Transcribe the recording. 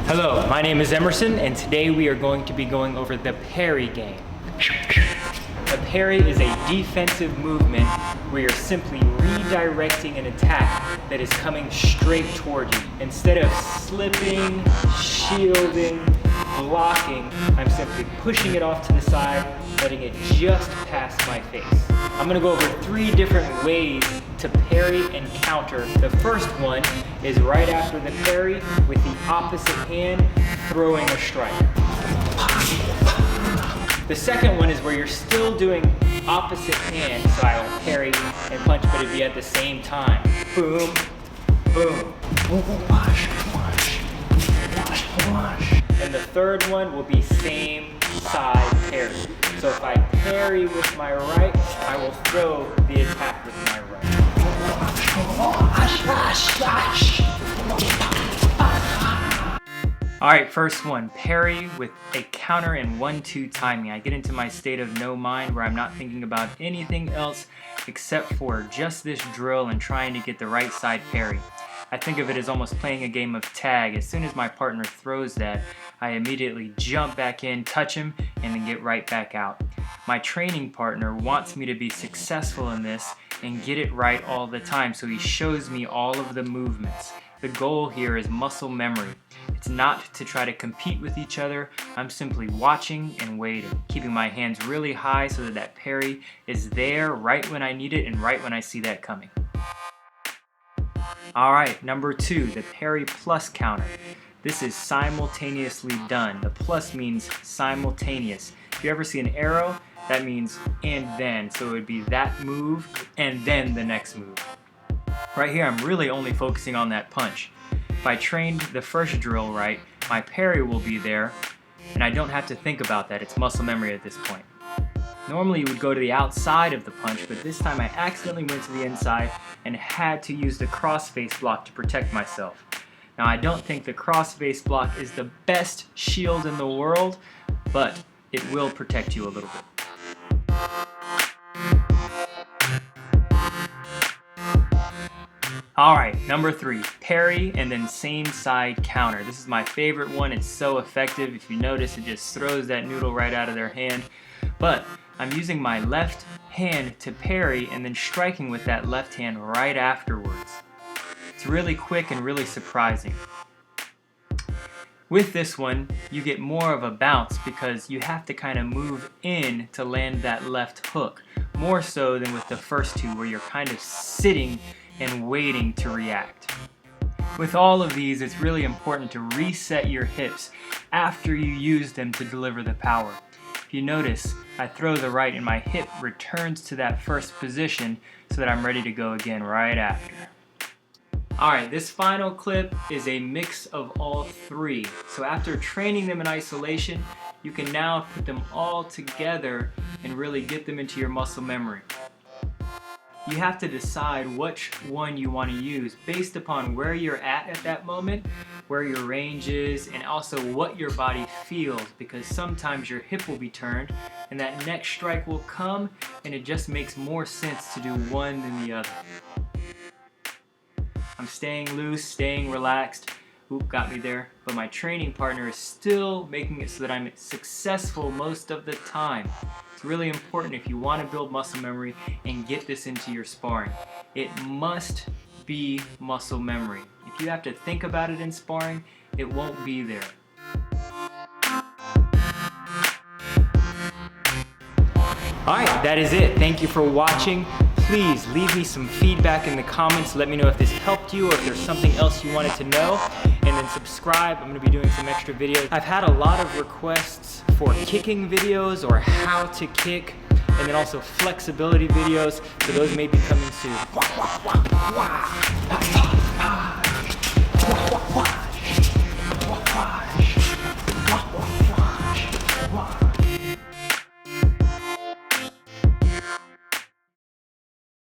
Hello, my name is Emerson, and today we are going to be going over the parry game. A parry is a defensive movement where you're simply redirecting an attack that is coming straight toward you. Instead of slipping, shielding, blocking, I'm simply pushing it off to the side, letting it just pass my face. I'm gonna go over 3 different ways to parry and counter. The first one is right after the parry with the opposite hand throwing a strike. The second one is where you're still doing opposite hand, so I will parry and punch, but it'd be at the same time. Boom, boom. And the third one will be same side parry. So if I parry with my right, I will throw the attack with my right. All right, first one, parry with a counter and 1-2 timing. I get into my state of no mind where I'm not thinking about anything else except for just this drill and trying to get the right side parry. I think of it as almost playing a game of tag. As soon as my partner throws that, I immediately jump back in, touch him, and then get right back out. My training partner wants me to be successful in this and get it right all the time, so he shows me all of the movements. The goal here is muscle memory. It's not to try to compete with each other. I'm simply watching and waiting, keeping my hands really high so that that parry is there right when I need it and right when I see that coming. All right, number 2, the Periplus counter. This is simultaneously done. The plus means simultaneous. If you ever see an arrow, that means and then. So it would be that move and then the next move. Right here, I'm really only focusing on that punch. If I trained the first drill right, my parry will be there, and I don't have to think about that. It's muscle memory at this point. Normally you would go to the outside of the punch, but this time I accidentally went to the inside and had to use the cross-face block to protect myself. Now I don't think the cross-face block is the best shield in the world, but it will protect you a little bit. Alright, number 3, parry and then same side counter. This is my favorite one. It's so effective. If you notice, it just throws that noodle right out of their hand. But I'm using my left hand to parry and then striking with that left hand right afterwards. It's really quick and really surprising. With this one, you get more of a bounce because you have to kind of move in to land that left hook, more so than with the first 2 where you're kind of sitting and waiting to react. With all of these, it's really important to reset your hips after you use them to deliver the power. If you notice, I throw the right and my hip returns to that first position so that I'm ready to go again right after. Alright, this final clip is a mix of all 3. So after training them in isolation, you can now put them all together and really get them into your muscle memory. You have to decide which one you want to use based upon where you're at that moment, where your range is, and also what your body feels, because sometimes your hip will be turned and that next strike will come and it just makes more sense to do one than the other. I'm staying loose, staying relaxed. Oop, got me there. But my training partner is still making it so that I'm successful most of the time. It's really important if you want to build muscle memory and get this into your sparring. It must be muscle memory. If you have to think about it in sparring, it won't be there. Alright, that is it. Thank you for watching. Please leave me some feedback in the comments. Let me know if this helped you or if there's something else you wanted to know. And then subscribe. I'm going to be doing some extra videos. I've had a lot of requests for kicking videos or how to kick, and then also flexibility videos. So those may be coming soon.